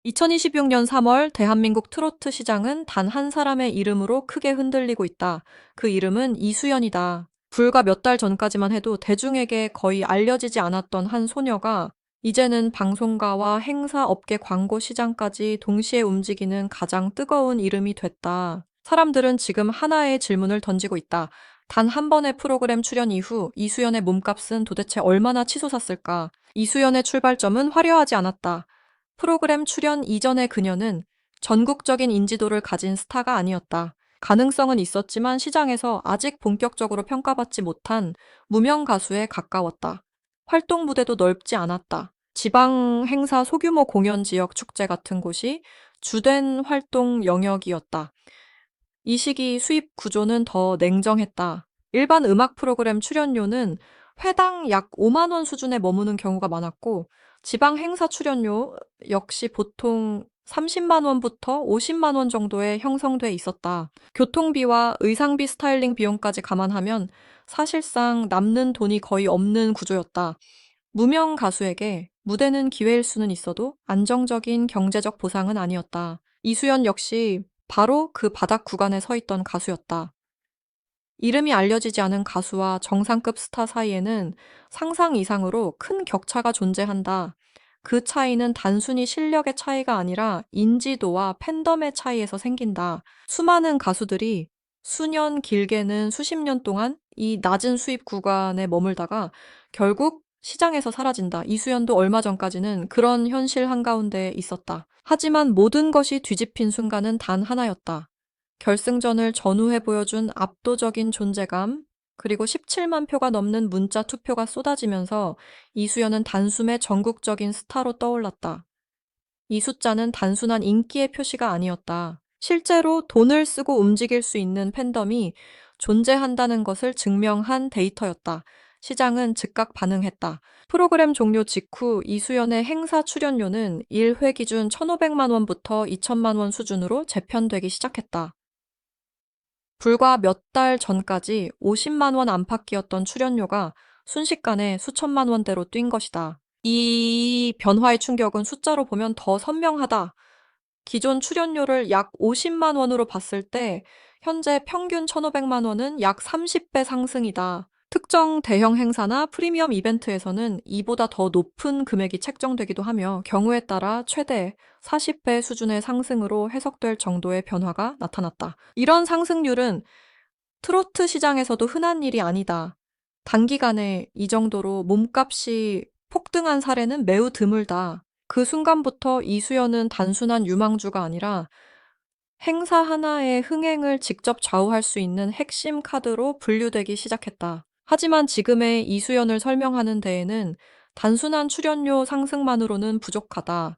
2026년 3월 대한민국 트로트 시장은 단 한 사람의 이름으로 크게 흔들리고 있다. 그 이름은 이수연이다. 불과 몇 달 전까지만 해도 대중에게 거의 알려지지 않았던 한 소녀가 이제는 방송가와 행사 업계 광고 시장까지 동시에 움직이는 가장 뜨거운 이름이 됐다. 사람들은 지금 하나의 질문을 던지고 있다. 단 한 번의 프로그램 출연 이후 이수연의 몸값은 도대체 얼마나 치솟았을까? 이수연의 출발점은 화려하지 않았다. 프로그램 출연 이전의 그녀는 전국적인 인지도를 가진 스타가 아니었다. 가능성은 있었지만 시장에서 아직 본격적으로 평가받지 못한 무명 가수에 가까웠다. 활동 무대도 넓지 않았다. 지방 행사 소규모 공연 지역 축제 같은 곳이 주된 활동 영역이었다. 이 시기 수입 구조는 더 냉정했다. 일반 음악 프로그램 출연료는 회당 약 5만 원 수준에 머무는 경우가 많았고, 지방 행사 출연료 역시 보통 30만 원부터 50만 원 정도에 형성돼 있었다. 교통비와 의상비 스타일링 비용까지 감안하면 사실상 남는 돈이 거의 없는 구조였다. 무명 가수에게 무대는 기회일 수는 있어도 안정적인 경제적 보상은 아니었다. 이수연 역시 바로 그 바닥 구간에 서 있던 가수였다. 이름이 알려지지 않은 가수와 정상급 스타 사이에는 상상 이상으로 큰 격차가 존재한다. 그 차이는 단순히 실력의 차이가 아니라 인지도와 팬덤의 차이에서 생긴다. 수많은 가수들이 수년, 길게는 수십 년 동안 이 낮은 수입 구간에 머물다가 결국 시장에서 사라진다. 이수연도 얼마 전까지는 그런 현실 한가운데 있었다. 하지만 모든 것이 뒤집힌 순간은 단 하나였다. 결승전을 전후해 보여준 압도적인 존재감, 그리고 17만 표가 넘는 문자 투표가 쏟아지면서 이수연은 단숨에 전국적인 스타로 떠올랐다. 이 숫자는 단순한 인기의 표시가 아니었다. 실제로 돈을 쓰고 움직일 수 있는 팬덤이 존재한다는 것을 증명한 데이터였다. 시장은 즉각 반응했다. 프로그램 종료 직후 이수연의 행사 출연료는 1회 기준 1,500만 원부터 2천만 원 수준으로 재편되기 시작했다. 불과 몇 달 전까지 50만 원 안팎이었던 출연료가 순식간에 수천만 원대로 뛴 것이다. 이 변화의 충격은 숫자로 보면 더 선명하다. 기존 출연료를 약 50만 원으로 봤을 때 현재 평균 1,500만 원은 약 30배 상승이다. 특정 대형 행사나 프리미엄 이벤트에서는 이보다 더 높은 금액이 책정되기도 하며 경우에 따라 최대 40배 수준의 상승으로 해석될 정도의 변화가 나타났다. 이런 상승률은 트로트 시장에서도 흔한 일이 아니다. 단기간에 이 정도로 몸값이 폭등한 사례는 매우 드물다. 그 순간부터 이수연은 단순한 유망주가 아니라 행사 하나의 흥행을 직접 좌우할 수 있는 핵심 카드로 분류되기 시작했다. 하지만 지금의 이수연을 설명하는 데에는 단순한 출연료 상승만으로는 부족하다.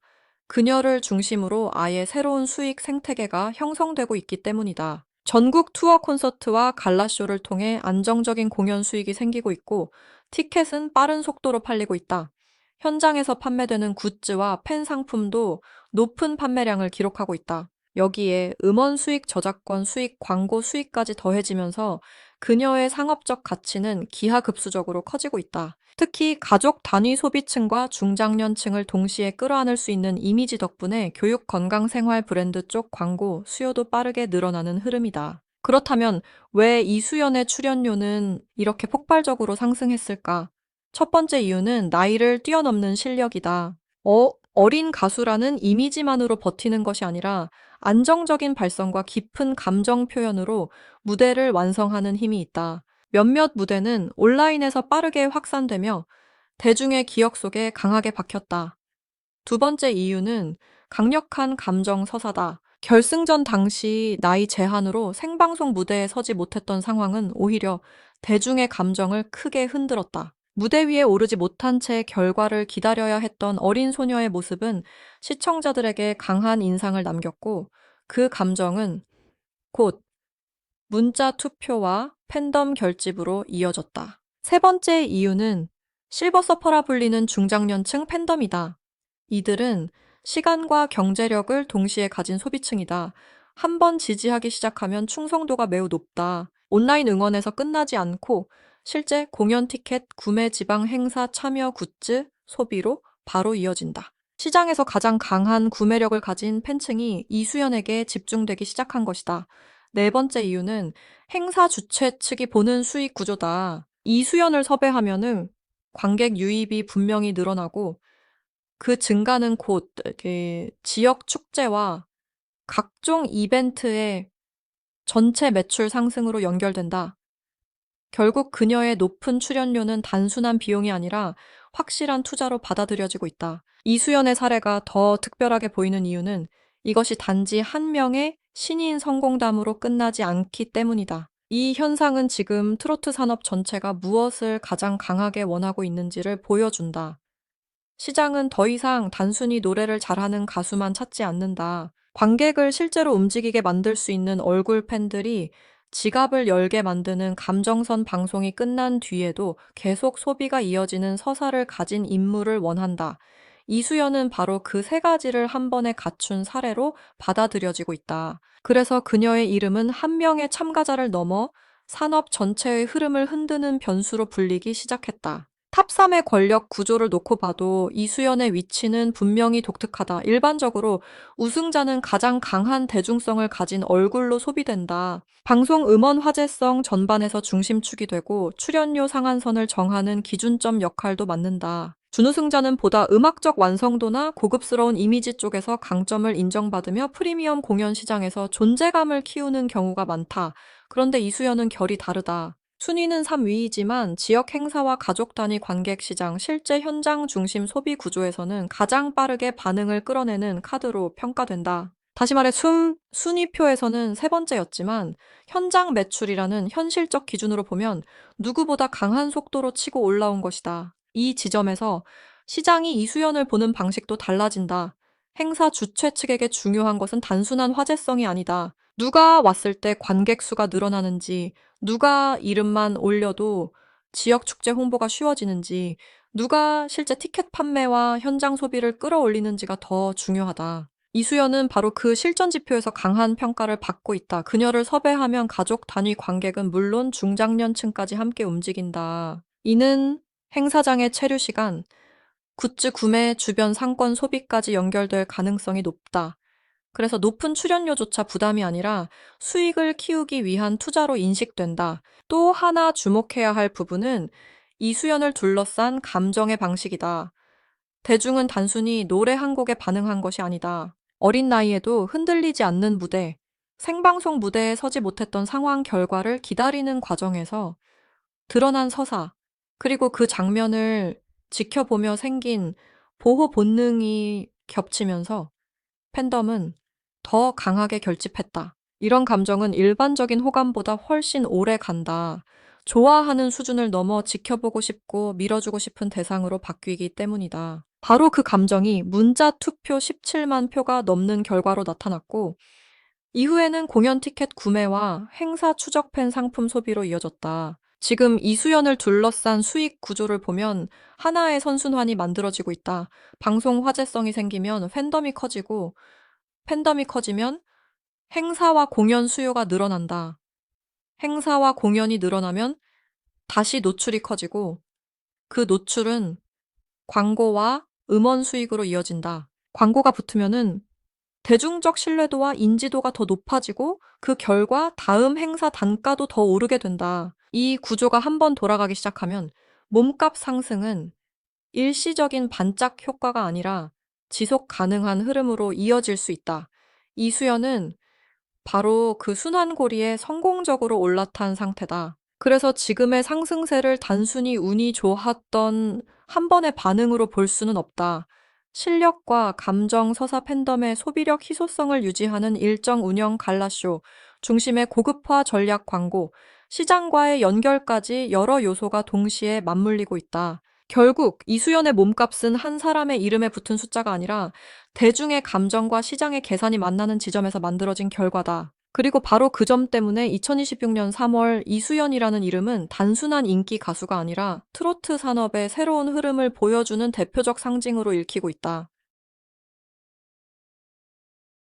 그녀를 중심으로 아예 새로운 수익 생태계가 형성되고 있기 때문이다. 전국 투어 콘서트와 갈라쇼를 통해 안정적인 공연 수익이 생기고 있고, 티켓은 빠른 속도로 팔리고 있다. 현장에서 판매되는 굿즈와 팬 상품도 높은 판매량을 기록하고 있다. 여기에 음원 수익, 저작권 수익, 광고 수익까지 더해지면서 그녀의 상업적 가치는 기하급수적으로 커지고 있다. 특히 가족 단위 소비층과 중장년층을 동시에 끌어안을 수 있는 이미지 덕분에 교육 건강 생활 브랜드 쪽 광고 수요도 빠르게 늘어나는 흐름이다. 그렇다면 왜 이수연의 출연료는 이렇게 폭발적으로 상승했을까? 첫 번째 이유는 나이를 뛰어넘는 실력이다. 어린 가수라는 이미지만으로 버티는 것이 아니라 안정적인 발성과 깊은 감정 표현으로 무대를 완성하는 힘이 있다. 몇몇 무대는 온라인에서 빠르게 확산되며 대중의 기억 속에 강하게 박혔다. 두 번째 이유는 강력한 감정 서사다. 결승전 당시 나이 제한으로 생방송 무대에 서지 못했던 상황은 오히려 대중의 감정을 크게 흔들었다. 무대 위에 오르지 못한 채 결과를 기다려야 했던 어린 소녀의 모습은 시청자들에게 강한 인상을 남겼고, 그 감정은 곧 문자 투표와 팬덤 결집으로 이어졌다. 세 번째 이유는 실버 서퍼라 불리는 중장년층 팬덤이다. 이들은 시간과 경제력을 동시에 가진 소비층이다. 한 번 지지하기 시작하면 충성도가 매우 높다. 온라인 응원에서 끝나지 않고 실제 공연 티켓, 구매 지방 행사 참여 굿즈, 소비로 바로 이어진다. 시장에서 가장 강한 구매력을 가진 팬층이 이수연에게 집중되기 시작한 것이다. 네 번째 이유는 행사 주최 측이 보는 수익 구조다. 이수연을 섭외하면은 관객 유입이 분명히 늘어나고 그 증가는 곧 이렇게 지역 축제와 각종 이벤트의 전체 매출 상승으로 연결된다. 결국 그녀의 높은 출연료는 단순한 비용이 아니라 확실한 투자로 받아들여지고 있다. 이수연의 사례가 더 특별하게 보이는 이유는 이것이 단지 한 명의 신인 성공담으로 끝나지 않기 때문이다. 이 현상은 지금 트로트 산업 전체가 무엇을 가장 강하게 원하고 있는지를 보여준다. 시장은 더 이상 단순히 노래를 잘하는 가수만 찾지 않는다. 관객을 실제로 움직이게 만들 수 있는 얼굴 팬들이 지갑을 열게 만드는 감정선 방송이 끝난 뒤에도 계속 소비가 이어지는 서사를 가진 인물을 원한다. 이수연은 바로 그 세 가지를 한 번에 갖춘 사례로 받아들여지고 있다. 그래서 그녀의 이름은 한 명의 참가자를 넘어 산업 전체의 흐름을 흔드는 변수로 불리기 시작했다. 탑3의 권력 구조를 놓고 봐도 이수연의 위치는 분명히 독특하다. 일반적으로 우승자는 가장 강한 대중성을 가진 얼굴로 소비된다. 방송 음원 화제성 전반에서 중심축이 되고 출연료 상한선을 정하는 기준점 역할도 맡는다. 준우승자는 보다 음악적 완성도나 고급스러운 이미지 쪽에서 강점을 인정받으며 프리미엄 공연 시장에서 존재감을 키우는 경우가 많다. 그런데 이수연은 결이 다르다. 순위는 3위이지만 지역 행사와 가족 단위 관객 시장, 실제 현장 중심 소비 구조에서는 가장 빠르게 반응을 끌어내는 카드로 평가된다. 다시 말해 순위표에서는 세 번째였지만 현장 매출이라는 현실적 기준으로 보면 누구보다 강한 속도로 치고 올라온 것이다. 이 지점에서 시장이 이수연을 보는 방식도 달라진다. 행사 주최 측에게 중요한 것은 단순한 화제성이 아니다. 누가 왔을 때 관객 수가 늘어나는지, 누가 이름만 올려도 지역 축제 홍보가 쉬워지는지, 누가 실제 티켓 판매와 현장 소비를 끌어올리는지가 더 중요하다. 이수연은 바로 그 실전 지표에서 강한 평가를 받고 있다. 그녀를 섭외하면 가족 단위 관객은 물론 중장년층까지 함께 움직인다. 이는 행사장의 체류 시간, 굿즈 구매, 주변 상권 소비까지 연결될 가능성이 높다. 그래서 높은 출연료조차 부담이 아니라 수익을 키우기 위한 투자로 인식된다. 또 하나 주목해야 할 부분은 이수연을 둘러싼 감정의 방식이다. 대중은 단순히 노래 한 곡에 반응한 것이 아니다. 어린 나이에도 흔들리지 않는 무대, 생방송 무대에 서지 못했던 상황 결과를 기다리는 과정에서 드러난 서사, 그리고 그 장면을 지켜보며 생긴 보호 본능이 겹치면서 팬덤은 더 강하게 결집했다. 이런 감정은 일반적인 호감보다 훨씬 오래 간다. 좋아하는 수준을 넘어 지켜보고 싶고 밀어주고 싶은 대상으로 바뀌기 때문이다. 바로 그 감정이 문자 투표 17만 표가 넘는 결과로 나타났고, 이후에는 공연 티켓 구매와 행사 추적 팬 상품 소비로 이어졌다. 지금 이수연을 둘러싼 수익 구조를 보면 하나의 선순환이 만들어지고 있다. 방송 화제성이 생기면 팬덤이 커지면 행사와 공연 수요가 늘어난다. 행사와 공연이 늘어나면 다시 노출이 커지고 그 노출은 광고와 음원 수익으로 이어진다. 광고가 붙으면은 대중적 신뢰도와 인지도가 더 높아지고 그 결과 다음 행사 단가도 더 오르게 된다. 이 구조가 한번 돌아가기 시작하면 몸값 상승은 일시적인 반짝 효과가 아니라 지속 가능한 흐름으로 이어질 수 있다. 이수연은 바로 그 순환고리에 성공적으로 올라탄 상태다. 그래서 지금의 상승세를 단순히 운이 좋았던 한 번의 반응으로 볼 수는 없다. 실력과 감정, 서사 팬덤의 소비력 희소성을 유지하는 일정 운영 갈라쇼, 중심의 고급화 전략 광고, 시장과의 연결까지 여러 요소가 동시에 맞물리고 있다. 결국 이수연의 몸값은 한 사람의 이름에 붙은 숫자가 아니라 대중의 감정과 시장의 계산이 만나는 지점에서 만들어진 결과다. 그리고 바로 그 점 때문에 2026년 3월 이수연이라는 이름은 단순한 인기 가수가 아니라 트로트 산업의 새로운 흐름을 보여주는 대표적 상징으로 읽히고 있다.